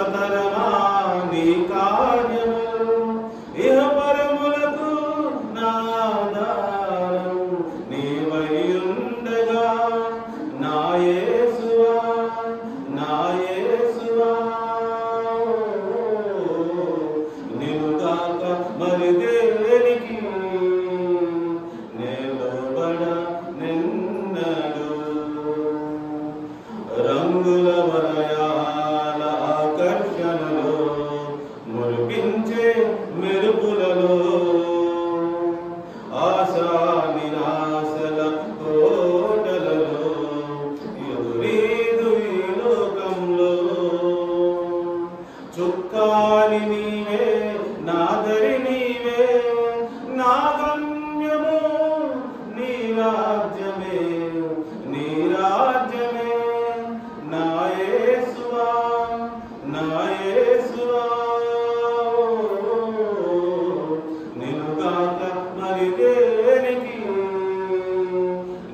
సుఖతరమా నీ కార్యములు ఇహ పరములకు నా ఆధారం నీవై ఉండగా నా యేసువా నా యేసువా నిలుగాక మరి దేనికి నిలబడ నిన్నడు రంగుల వలయాల ఆకర్షణలో మురిపించే మెరుపులలో ఆశా నిరాశల కోటలలో ఎదురీదు ఈ లోకంలో చుక్కాని నీవే నాదరి నీవే నా గమ్యము నీ రాజ్యమే నీ రాజ్యమే నా యేసువా నా యేసువా నిలుగాక మరి దేనికి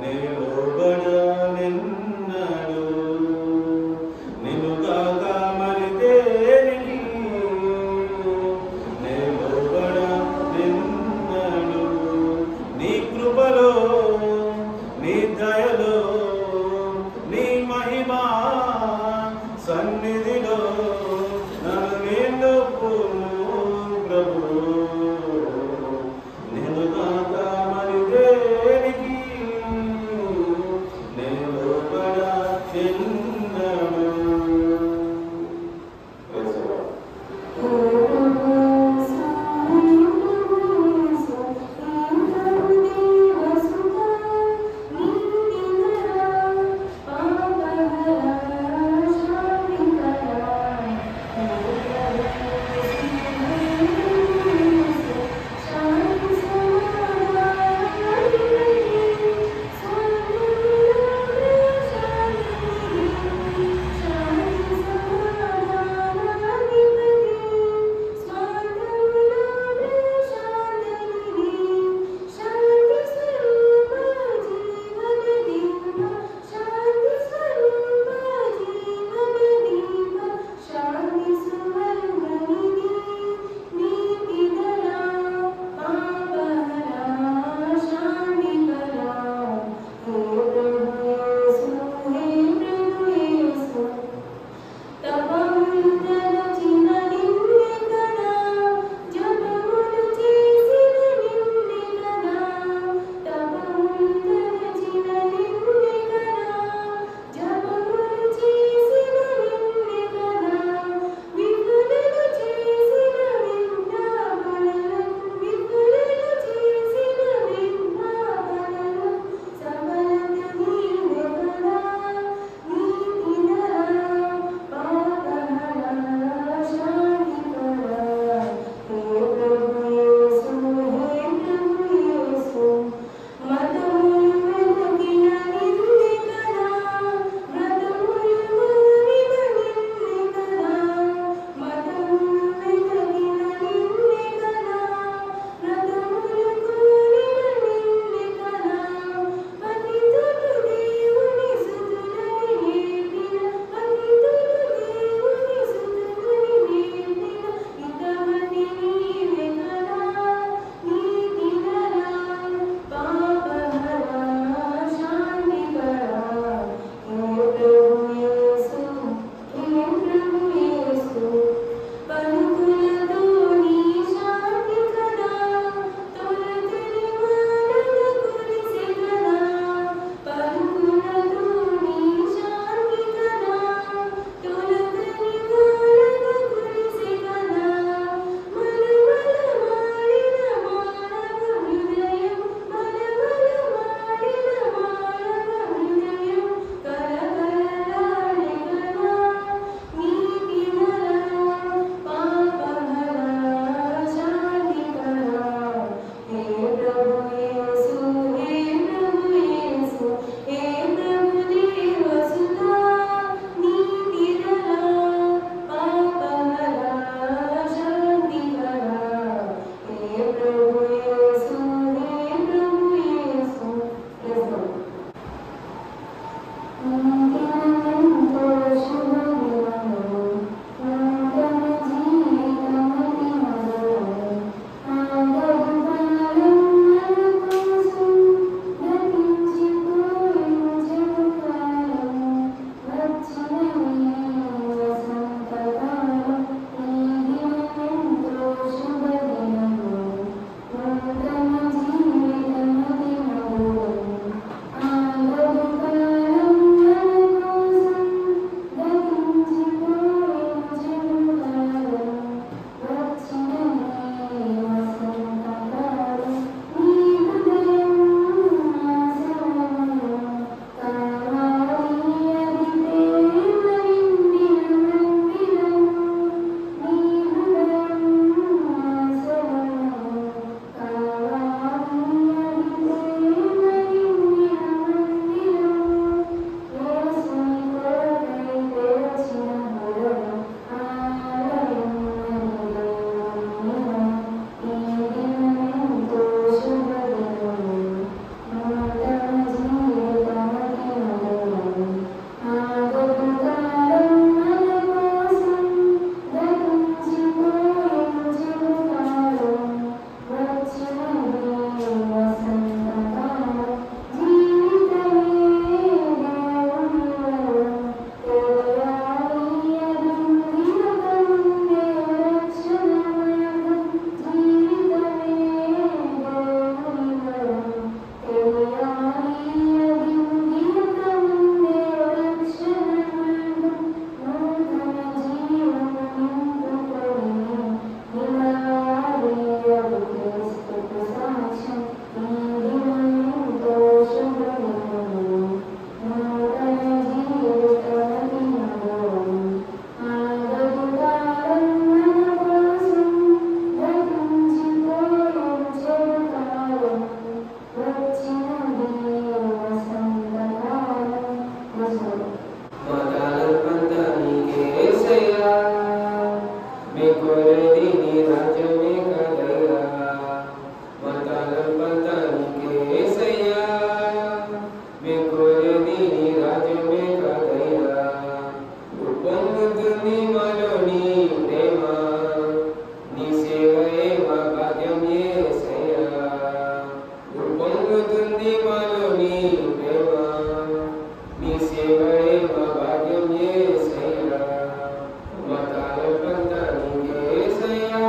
నిలబడ నిన్నడు నిలుగాక మరి దేనికి నిలబడ నిన్నడు నీ కృపలో నీ దయలో నీ మహిమా సన్నిధిలో నన్ను నిండుకును ప్రభు నిలుగాక మరి దేనికి నిలబడ నిన్నడు. Thank you. ఉప్పొంగుతుంది మాలో నీ ప్రేమ, నీ సేవయే మా భాగ్యం యేసయ్యా. ఉప్పొంగుతుంది మాలో నీ ప్రేమ, నీ సేవయే మా భాగ్యం యేసయ్యా. మా తలపంతా నీకే యేసయ్యా.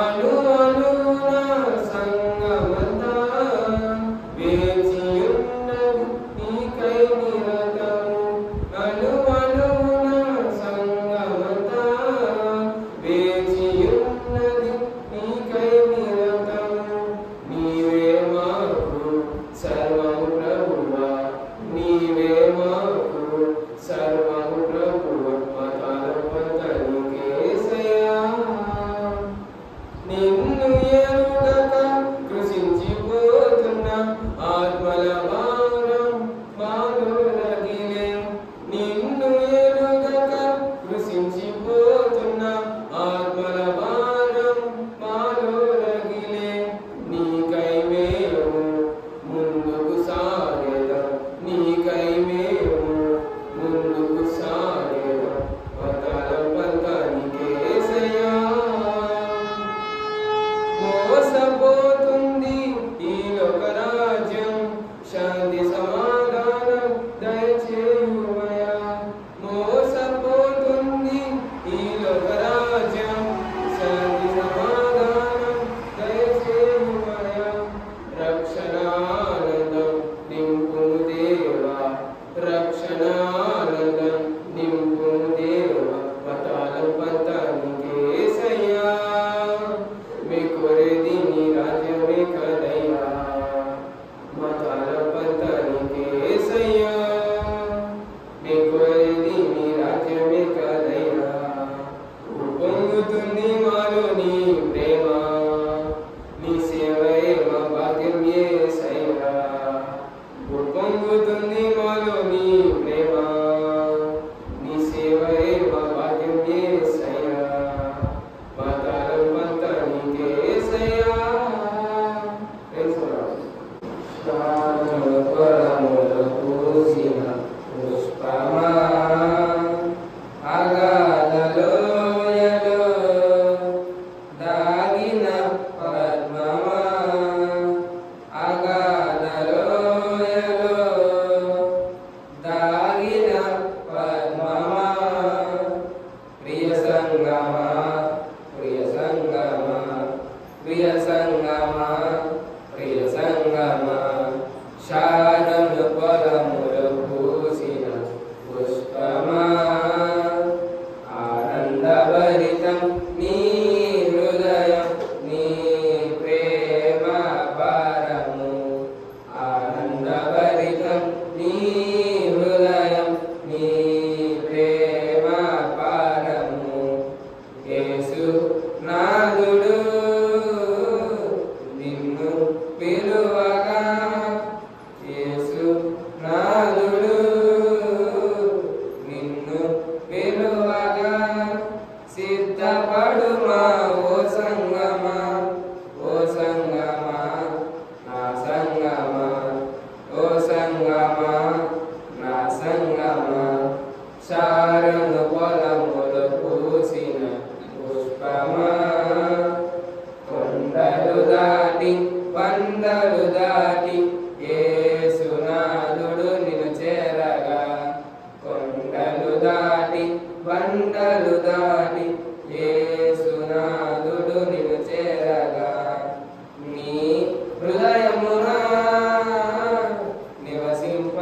అణు అణువున సంగమంతా వేచియున్నది నీకై నిరతము. అణు అణువున సంగమంతా వేచియున్నది నీకై నిరతము. నీవే మాకు సర్వము ప్రభువా, నీవే మాకు సర్వము ప్రభువా. మా తలపంతా నీకే యేసయ్యా. నిన్ను ఎరుగక కృషించిపోతున్న ఆత్మల భారం మాలో రగిలే. నిన్ను ఎరుగక కృషించిపోతున్న ఆత్మల భారం మాలో రగిలే. నీకై మేము ముందుకు సాగేదం, నీకై మేము ముందుకు సాగేదం. మా తలపంతా నీకే యేసయ్యా. మోసపోతుంది ఈ లోక రాజ్యం, శాంతి సమాధానం దయచేయుమయా. మోసపోతుంది ఈ లోక రాజ్యం, శాంతి సమాధానం దయచేయుమయా. రక్షణ ఆనందం నింపుము దేవా, రక్షణ ఆనందం నింపుము దేవా. మా తలపంతా నీకే యేసయ్యా. మీ కోరేది నీ రాజ్యమే కదయ్యా. మా తలపంతా నీకే యేసయ్యా. మీ కోరేది నీ రాజ్యమే కదయ్యా. ఉప్పొంగుతుంది మాలో నీ ప్రేమ, నీ సేవయే మా భాగ్యం యేసయ్యా. ఉప్పొంగుతుంది మాలో నీ ప్రేమ, నీ సేవయే మా భాగ్యం యేసయ్యా. మా తలపంతా నీకే యేసయ్యా. శ్రావణములో పూసిన పుష్పమా, అగాధ లోయలో దాగిన పద్మమా, అగాధ లోయలో దాగిన పద్మమా. ప్రియ సంగమా, ప్రియ సంగమా, ప్రియ సంగమా, ప్రియ సంగమా. శారను పొలములో పూసిన పుష్పమా, ఆనందభరితం నీ హృదయం, నీ ప్రేమ భారము. ఆనందభరితం నీ హృదయం, నీ ప్రేమ భారము. యేసు నాదుడు నిన్ను పిలువగా, యేసు నాదుడు నిన్ను పిలువగా. సిద్ధపడుమా ఓ సంగమా, ఓ సంగమా, నా సంగమా, ఓ సంగమా, నా సంగమా. శారను పొలములో పూసిన పుష్పమా, కొండలు దాటి వందలు దాటి యేసునాథుడు నిన్ను చేరగా. కొండలు దాటి వందలు దాటి యేసునాథుడు నిన్ను చేరగా. నీ హృదయమున నివసింప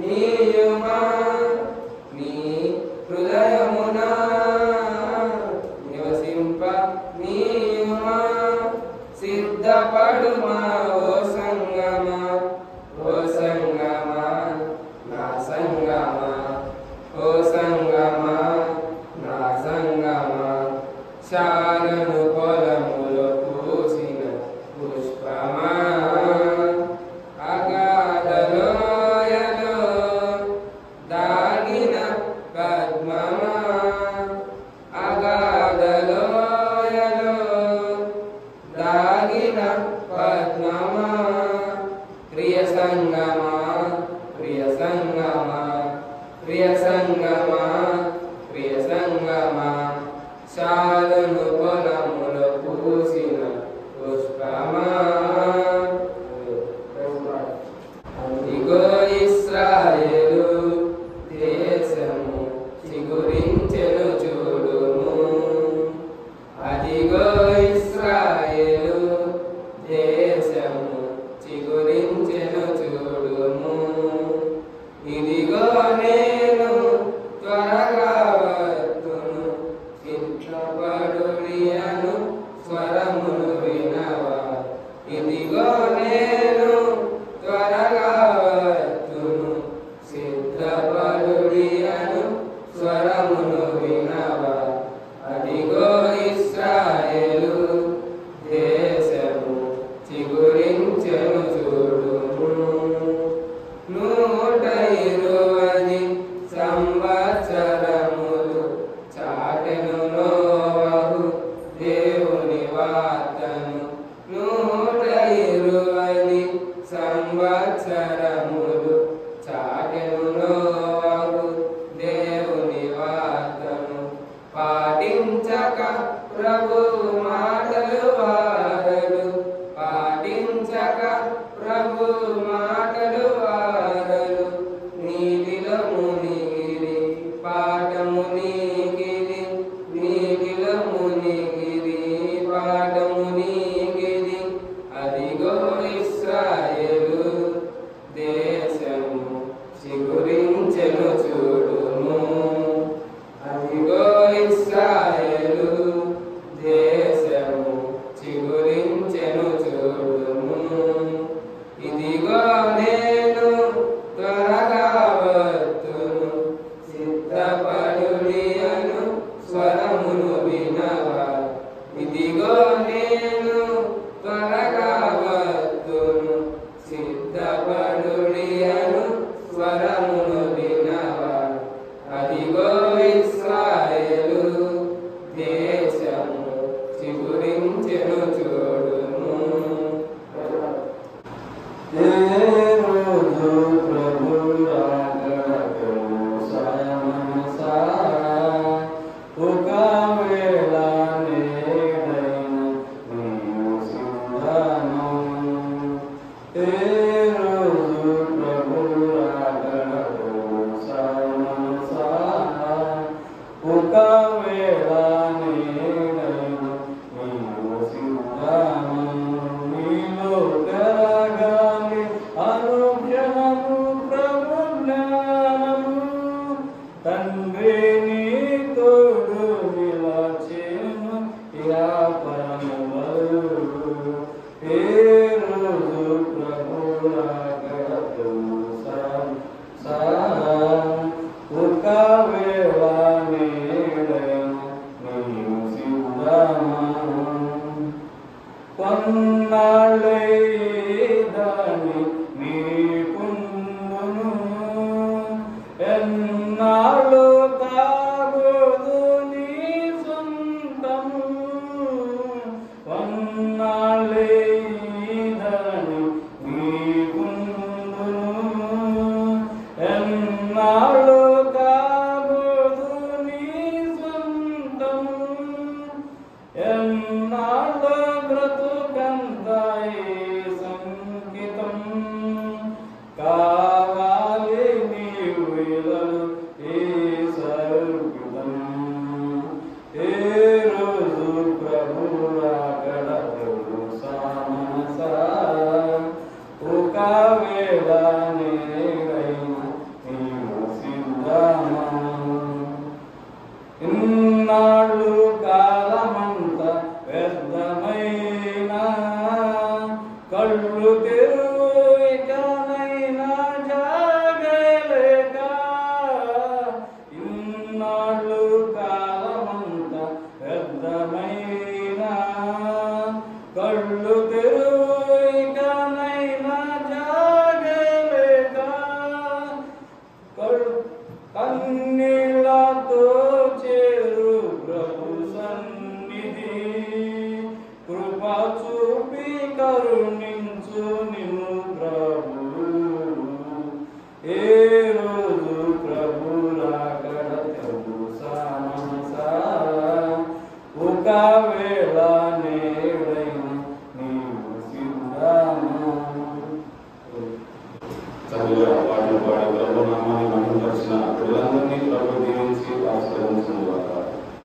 నీయుమా, నీ హృదయమున నివసింప నీయుమా. సిద్ధపడుమా ఓ సంగమా, ఓ సంగమా, నా సంగమా, ఓ సంగమా, నా సంగమా. శారను పొలములో పూసిన పుష్పమా, అగాధ లోయలో దాగిన పద్మమా, అగాధ లోయలో దాగిన పద్మమా. ప్రియ సంగమా, ప్రియ సంగమా, ప్రియ సంగమా. ప్రభు మాటలు వారలు పాటించక ప్రభు మాటలు వారలు నీటిలో మునిగిరి పాఠము నీకిది నీటిలో మునిగిరి పాఠము నీకిది అదిగో ఇశ్రాయేలు దేశము చిగురించెను చూడుము అదిగో ఇశ్రాయేలు దేశము చిగురించెను చూడుము ఇదిగో నేను త్వరగా వత్తును సిద్ధపడుడి అను స్వరమును వినవా ఇదిగో నేను త్వరగా వత్తును సిద్ధపడుడి అను స్వరమును వినవా అదిగో ఇశ్రాయేలు దేశము చిగురించెను చూడుము ఏ రోజు ప్రభు రాకడకు సమనసా ఒకవేళ నేడైన నీవు సిద్ధము ఏ రోజు ప్రభు రాకడకు సమనసా ఒకవేళ నేడైన నీవు సిద్ధము నీలో కరగాలి అనుక్షణము ప్రభు జ్ఞానము తండ్రి నీ తోడు నిలచేను ఇహా పరములు ఏ రోజు ప్రభు రాకడకు ఒకవేళ నేడైన నీవు సిద్ధము కొన్నాళ్ళైదాని నీకుందును ఎన్నాళ్ళు కాగోదు నీ సొంతము కొన్నాళ్ళైదాని నీకుందును ఎన్నాళ్ళు కాగోదు నీ సొంతము ఎన్నాళ్ళ బ్రతుకంతాయి సంగీతం కావాలి నీవు ఇలలు ఈ సర్గితం ఏ రోజు ప్రభు రాకడకు సమనసా ఒకవేళ నేడైన నీవు సిద్ధము ఇన్నాళ్ళు